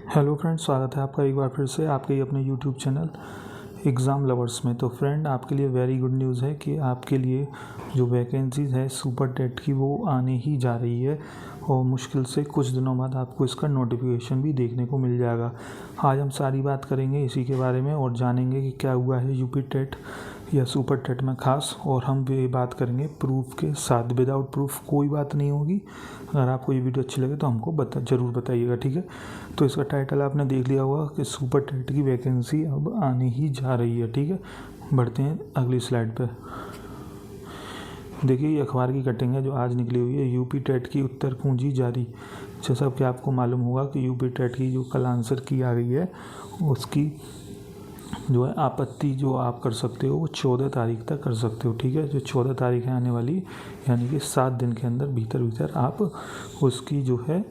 Hello friends, स्वागत है आपका एक बार फिर से आपके अपने यूट्यूब चैनल एग्ज़ाम लवर्स में। तो फ्रेंड, आपके लिए वेरी गुड न्यूज़ है कि आपके लिए जो वैकेंसीज़ है सुपर टेट की वो आने ही जा रही है और मुश्किल से कुछ दिनों बाद आपको इसका नोटिफिकेशन भी देखने को मिल जाएगा। आज हम सारी बात करेंगे इसी के बारे में और जानेंगे कि क्या हुआ है यूपी टेट या सुपर टेट में ख़ास, और हम ये बात करेंगे प्रूफ के साथ। विदाउट प्रूफ कोई बात नहीं होगी। अगर आपको ये वीडियो अच्छी लगे तो हमको ज़रूर बताइएगा, ठीक है। तो इसका टाइटल आपने देख लिया होगा कि सुपर टेट की वैकेंसी अब आने ही जा रही है, ठीक है। बढ़ते हैं अगली स्लाइड पे। देखिए, ये अखबार की कटिंग है जो आज निकली हुई है। यूपी टेट की उत्तर कुंजी जारी। जैसा कि आपको मालूम होगा कि यूपी टेट की जो कल आंसर की आ गई है उसकी जो है आपत्ति जो आप कर सकते हो वो 14 तारीख तक कर सकते हो, ठीक है। जो 14 तारीख है आने वाली, यानी कि 7 दिन के अंदर भीतर आप उसकी जो है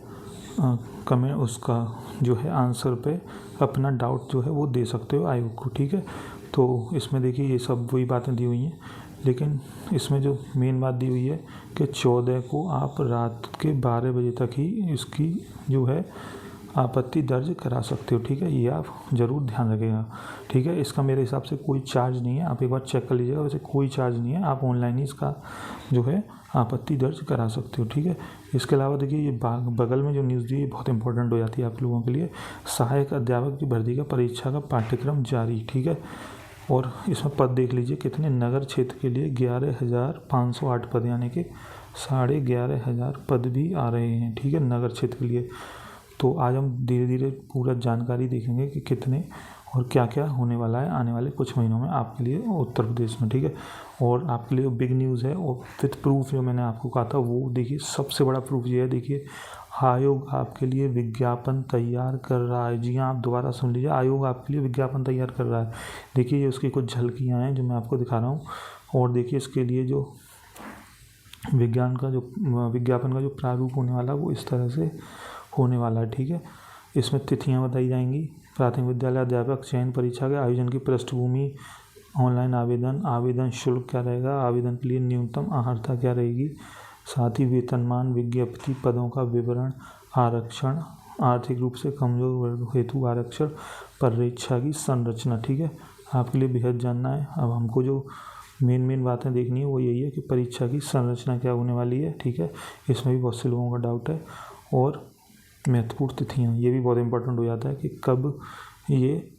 कमेंट, उसका जो है आंसर पे अपना डाउट जो है वो दे सकते हो आयोग को, ठीक है। तो इसमें देखिए ये सब वही बातें दी हुई हैं, लेकिन इसमें जो मेन बात दी हुई है कि 14 को आप रात के 12 बजे तक ही इसकी जो है आपत्ति दर्ज करा सकते हो, ठीक है। ये आप ज़रूर ध्यान रखिएगा, ठीक है। इसका मेरे हिसाब से कोई चार्ज नहीं है, आप एक बार चेक कर लीजिएगा। वैसे कोई चार्ज नहीं है, आप ऑनलाइन ही इसका जो है आपत्ति दर्ज करा सकते हो, ठीक है। इसके अलावा देखिए ये बगल में जो न्यूज़ दी है बहुत इंपॉर्टेंट हो जाती है आप लोगों के लिए। सहायक अध्यापक की भर्ती का परीक्षा का पाठ्यक्रम जारी, ठीक है। और इसमें पद देख लीजिए कितने, नगर क्षेत्र के लिए 11,508 पद, यानी कि 11,500 पद भी आ रहे हैं, ठीक है, नगर क्षेत्र के लिए। तो आज हम धीरे धीरे पूरा जानकारी देखेंगे कि कितने और क्या क्या होने वाला है आने वाले कुछ महीनों में आपके लिए उत्तर प्रदेश में, ठीक है। और आपके लिए बिग न्यूज़ है और विथ प्रूफ जो मैंने आपको कहा था वो देखिए, सबसे बड़ा प्रूफ ये है। देखिए, आयोग आपके लिए विज्ञापन तैयार कर रहा है। जी हाँ, आप दोबारा सुन लीजिए, आयोग आपके लिए विज्ञापन तैयार कर रहा है। देखिए, ये उसकी कुछ झलकियाँ हैं जो मैं आपको दिखा रहा हूँ। और देखिए, इसके लिए जो विज्ञापन का जो प्रारूप होने वाला है वो इस तरह से होने वाला है, ठीक है। इसमें तिथियां बताई जाएंगी। प्राथमिक विद्यालय अध्यापक चयन परीक्षा के आयोजन की पृष्ठभूमि, ऑनलाइन आवेदन शुल्क क्या रहेगा, आवेदन के लिए न्यूनतम अर्हता क्या रहेगी, साथ ही वेतनमान, विज्ञप्ति, पदों का विवरण, आरक्षण, आर्थिक रूप से कमजोर वर्ग हेतु आरक्षण, परीक्षा की संरचना, ठीक है। आपके लिए बेहद जानना है। अब हमको जो मेन बातें देखनी है वो यही है कि परीक्षा की संरचना क्या होने वाली है, ठीक है। इसमें भी बहुत से लोगों का डाउट है। और महत्वपूर्ण तिथियाँ, ये भी बहुत इंपॉर्टेंट हो जाता है कि कब ये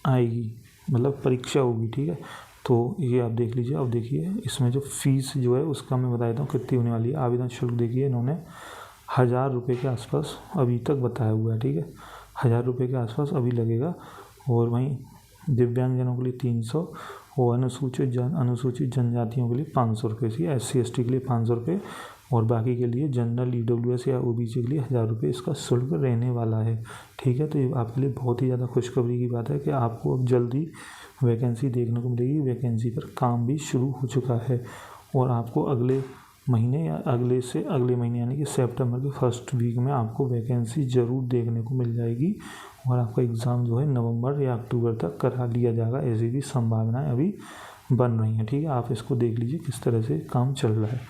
आएगी, मतलब परीक्षा होगी, ठीक है। तो ये आप देख लीजिए। अब देखिए, इसमें जो फीस जो है उसका मैं बता देता हूँ कितनी होने वाली है। आवेदन शुल्क देखिए, इन्होंने 1,000 रुपये के आसपास अभी तक बताया हुआ है, ठीक है। 1,000 रुपये के आसपास अभी लगेगा। और वहीं दिव्यांगजनों के लिए 300 और अनुसूचित जनजातियों के लिए 500 रुपये से, SC ST के लिए 500 रुपये और बाकी के लिए जनरल EWS या OBC के लिए 1,000 रुपये इसका शुल्क रहने वाला है, ठीक है। तो ये आपके लिए बहुत ही ज़्यादा खुशखबरी की बात है कि आपको अब जल्दी वैकेंसी देखने को मिलेगी। वैकेंसी पर काम भी शुरू हो चुका है और आपको अगले महीने या अगले से अगले महीने यानी कि सितंबर के फर्स्ट वीक में आपको वैकेंसी ज़रूर देखने को मिल जाएगी और आपका एग्ज़ाम जो है नवंबर या अक्टूबर तक करा लिया जाएगा। ऐसी भी संभावनाएं अभी बन रही हैं, ठीक है। आप इसको देख लीजिए किस तरह से काम चल रहा है।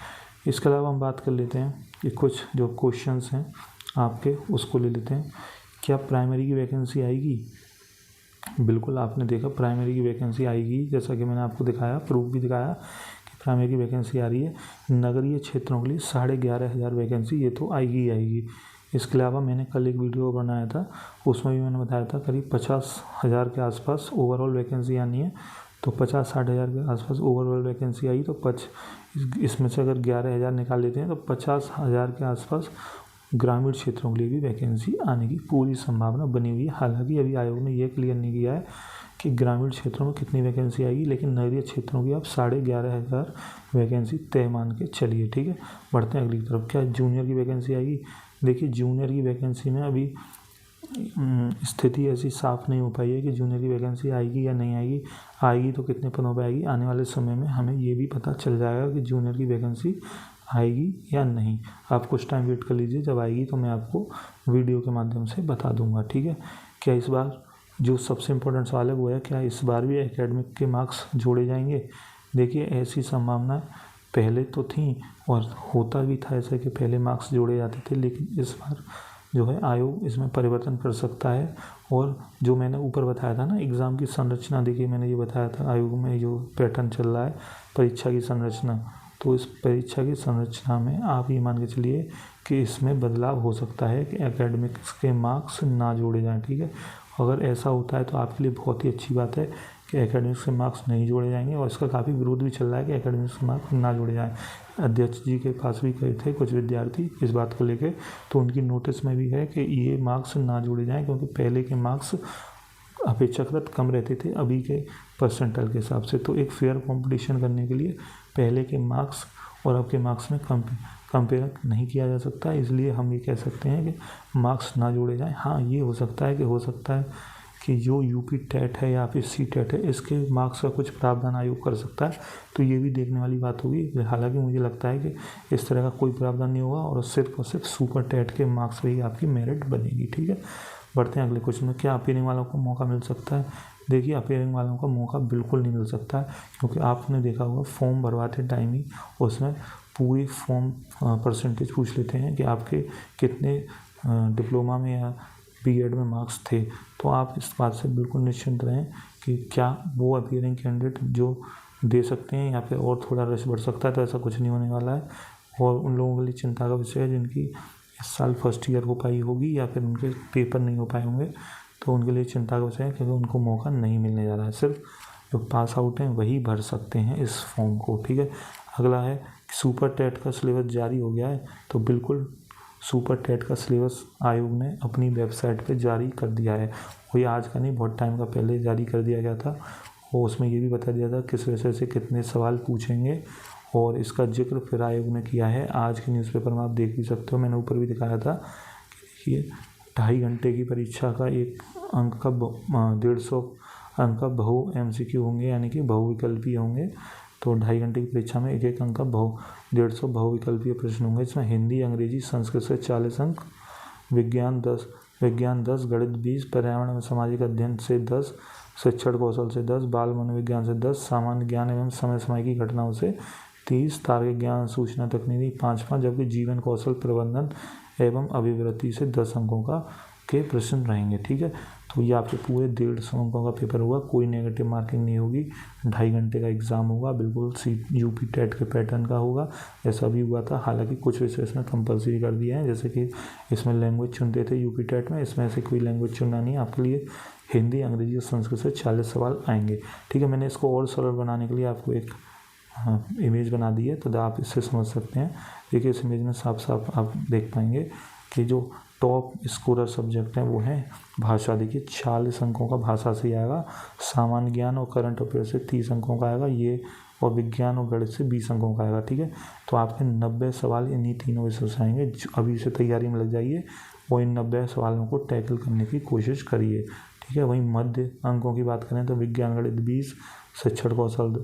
इसके अलावा हम बात कर लेते हैं कि कुछ जो क्वेश्चंस हैं आपके उसको ले लेते हैं। क्या प्राइमरी की वैकेंसी आएगी? बिल्कुल, आपने देखा प्राइमरी की वैकेंसी आएगी। जैसा कि मैंने आपको दिखाया, प्रूफ भी दिखाया कि प्राइमरी की वैकेंसी आ रही है। नगरीय क्षेत्रों के लिए 11,500 वैकेंसी ये तो आएगी ही आएगी। इसके अलावा मैंने कल एक वीडियो बनाया था, उसमें भी मैंने बताया था करीब 50,000 के आसपास ओवरऑल वैकेंसी आनी है। तो 50-60 हज़ार के आसपास ओवरऑल वैकेंसी आई। तो इसमें से अगर 11,000 निकाल लेते हैं तो 50,000 के आसपास ग्रामीण क्षेत्रों के लिए भी वैकेंसी आने की पूरी संभावना बनी हुई है। हालांकि अभी आयोग ने यह क्लियर नहीं किया है कि ग्रामीण क्षेत्रों में कितनी वैकेंसी आएगी, लेकिन नगरीय क्षेत्रों की आप 11,500 वैकेंसी तय मान के चलिए, ठीक है। बढ़ते हैं अगली तरफ। क्या जूनियर की वैकेंसी आएगी? देखिए, जूनियर की वैकेंसी में अभी स्थिति ऐसी साफ नहीं हो पाई है कि जूनियर की वैकेंसी आएगी या नहीं आएगी। आएगी तो कितने पदों पर आएगी, आने वाले समय में हमें ये भी पता चल जाएगा कि जूनियर की वैकेंसी आएगी या नहीं। आप कुछ टाइम वेट कर लीजिए, जब आएगी तो मैं आपको वीडियो के माध्यम से बता दूंगा, ठीक है। क्या इस बार जो सबसे इम्पोर्टेंट सवाल है वो है, क्या इस बार भी एकेडमिक के मार्क्स जोड़े जाएंगे? देखिए, ऐसी संभावना पहले तो थी और होता भी था ऐसा कि पहले मार्क्स जोड़े जाते थे, लेकिन इस बार जो है आयोग इसमें परिवर्तन कर सकता है। और जो मैंने ऊपर बताया था ना एग्ज़ाम की संरचना, देखिए मैंने ये बताया था आयोग में जो पैटर्न चल रहा है परीक्षा की संरचना, तो इस परीक्षा की संरचना में आप ये मान के चलिए कि इसमें बदलाव हो सकता है कि एकेडमिक्स के मार्क्स ना जोड़े जाएँ। ठीक है, अगर ऐसा होता है तो आपके लिए बहुत ही अच्छी बात है कि एकेडमिक्स के मार्क्स नहीं जोड़े जाएंगे, और इसका काफ़ी विरोध भी चल रहा है कि एकेडमिक्स के मार्क्स ना जोड़े जाएं। अध्यक्ष जी के पास भी गए थे कुछ विद्यार्थी इस बात को लेके, तो उनकी नोटिस में भी है कि ये मार्क्स ना जोड़े जाएं, क्योंकि पहले के मार्क्स अपेक्षाकृत कम रहते थे अभी के परसेंटाइल के हिसाब से। तो एक फेयर कंपटीशन करने के लिए पहले के मार्क्स और अब के मार्क्स में कंपेयर नहीं किया जा सकता, इसलिए हम ये कह सकते हैं कि मार्क्स ना जोड़े जाएं। हाँ, ये हो सकता है कि जो यूपी टेट है या फिर सी टेट है इसके मार्क्स का कुछ प्रावधान आयोग कर सकता है, तो ये भी देखने वाली बात होगी। हालांकि मुझे लगता है कि इस तरह का कोई प्रावधान नहीं होगा और सिर्फ सुपर टेट के मार्क्स पर ही आपकी मेरिट बनेगी। ठीक है, बढ़ते हैं अगले क्वेश्चन में। क्या अपीयरिंग वालों को मौका मिल सकता है? देखिए, अपीयरिंग वालों का मौका बिल्कुल नहीं मिल सकता है, क्योंकि आपने देखा होगा फॉर्म भरवाते टाइम ही उसमें पूरी फॉर्म परसेंटेज पूछ लेते हैं कि आपके कितने डिप्लोमा में या बीएड में मार्क्स थे। तो आप इस बात से बिल्कुल निश्चिंत रहें कि क्या वो अपीयरिंग कैंडिडेट जो दे सकते हैं या फिर और थोड़ा रश बढ़ सकता है, तो ऐसा कुछ नहीं होने वाला है। और उन लोगों के लिए चिंता का विषय है जिनकी इस साल फर्स्ट ईयर हो पाई होगी या फिर उनके पेपर नहीं हो पाए होंगे, तो उनके लिए चिंता का विषय है, क्योंकि उनको मौका नहीं मिलने जा रहा है। सिर्फ जो पास आउट हैं वही भर सकते हैं इस फॉर्म को। ठीक है, अगला है सुपर टेट का सिलेबस जारी हो गया है, तो बिल्कुल सुपर टेट का सिलेबस आयोग ने अपनी वेबसाइट पे जारी कर दिया है। कोई आज का नहीं, बहुत टाइम का पहले जारी कर दिया गया था, और उसमें ये भी बता दिया था किस विषय से कितने सवाल पूछेंगे, और इसका जिक्र फिर आयोग ने किया है। आज के न्यूज़पेपर में आप देख भी सकते हो, मैंने ऊपर भी दिखाया था कि देखिए 2.5 घंटे की परीक्षा का एक अंक का 150 अंक का बहु MCQ होंगे, यानी कि बहुविकल्पीय होंगे। तो 2.5 घंटे की परीक्षा में एक अंक का 150 बहुविकल्पीय प्रश्न होंगे। इसमें हिंदी, अंग्रेजी, संस्कृत से 40 अंक, विज्ञान 10, गणित 20, पर्यावरण एवं सामाजिक अध्ययन से 10, शिक्षण कौशल से 10, बाल मनोविज्ञान से 10, सामान्य ज्ञान एवं समय की घटनाओं से 30, तार्किक ज्ञान, सूचना तकनीकी 5, जबकि जीवन कौशल, प्रबंधन एवं अभिवृत्ति से 10 अंकों के प्रश्न रहेंगे। ठीक है, तो ये आपके पूरे 150 अंकों का पेपर होगा, कोई नेगेटिव मार्किंग नहीं होगी। 2.5 घंटे का एग्ज़ाम होगा, बिल्कुल यूपी टेट के पैटर्न का होगा। ऐसा भी हुआ था, हालांकि कुछ विषय इसमें कंपलसरी कर दिए हैं, जैसे कि इसमें लैंग्वेज चुनते थे यूपी टेट में, इसमें से कोई लैंग्वेज चुनना नहीं है आपके लिए। हिंदी, अंग्रेजी और संस्कृत से 40 सवाल आएंगे। ठीक है, मैंने इसको और सरल बनाने के लिए आपको एक इमेज बना दी है, तो आप इससे समझ सकते हैं। देखिए, इस इमेज में साफ साफ आप देख पाएंगे कि जो टॉप स्कोरर सब्जेक्ट हैं वो हैं भाषा। देखिए 40 अंकों का भाषा से आएगा, सामान्य ज्ञान और करंट अफेयर से 30 अंकों का आएगा ये, और विज्ञान और गणित से 20 अंकों का आएगा। ठीक है, तो आपके 90 सवाल इन्हीं तीनों विषयों से आएंगे। अभी से तैयारी में लग जाइए और इन 90 सवालों को टैकल करने की कोशिश करिए। ठीक है, वहीं मध्य अंकों की बात करें तो विज्ञान गणित 20, शिक्षण कौशल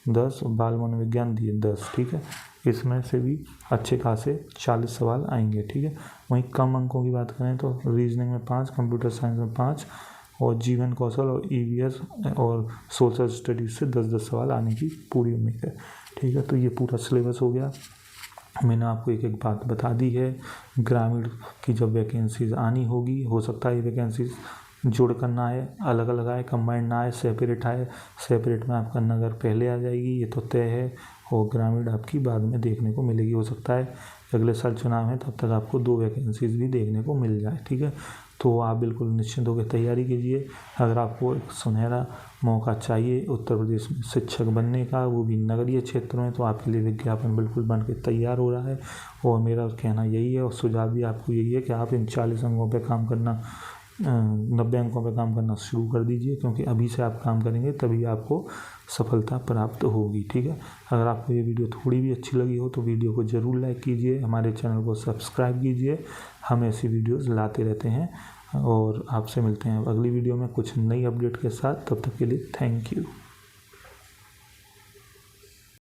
10, बाल मनोविज्ञान 10। ठीक है, इसमें से भी अच्छे खासे 40 सवाल आएंगे। ठीक है, वहीं कम अंकों की बात करें तो रीजनिंग में 5, कंप्यूटर साइंस में 5, और जीवन कौशल और EVS और सोशल स्टडीज़ से 10-10 सवाल आने की पूरी उम्मीद है। ठीक है, तो ये पूरा सिलेबस हो गया। मैंने आपको एक बात बता दी है, ग्रामीण की जब वैकेंसीज आनी होगी, हो सकता है ये वैकेंसीज जोड़ कर ना आए, अलग अलग आए, कंबाइंड ना आए, सेपरेट आए। सेपरेट में आपका नगर पहले आ जाएगी, ये तो तय है, और ग्रामीण आपकी बाद में देखने को मिलेगी। हो सकता है अगले साल चुनाव है तब तक आपको 2 वैकेंसीज भी देखने को मिल जाए। ठीक है, तो आप बिल्कुल निश्चिंत होकर तैयारी कीजिए। अगर आपको एक सुनहरा मौका चाहिए उत्तर प्रदेश में शिक्षक बनने का, वो भी नगरीय क्षेत्रों में, तो आपके लिए विज्ञापन बिल्कुल बन के तैयार हो रहा है। और मेरा कहना यही है और सुझाव भी आपको यही है कि आप इन 40 अंकों पर काम करना, 90 अंकों पर काम करना शुरू कर दीजिए, क्योंकि अभी से आप काम करेंगे तभी आपको सफलता प्राप्त होगी। ठीक है, अगर आपको ये वीडियो थोड़ी भी अच्छी लगी हो तो वीडियो को ज़रूर लाइक कीजिए, हमारे चैनल को सब्सक्राइब कीजिए। हम ऐसी वीडियोस लाते रहते हैं, और आपसे मिलते हैं अगली वीडियो में कुछ नई अपडेट के साथ। तब तक के लिए थैंक यू।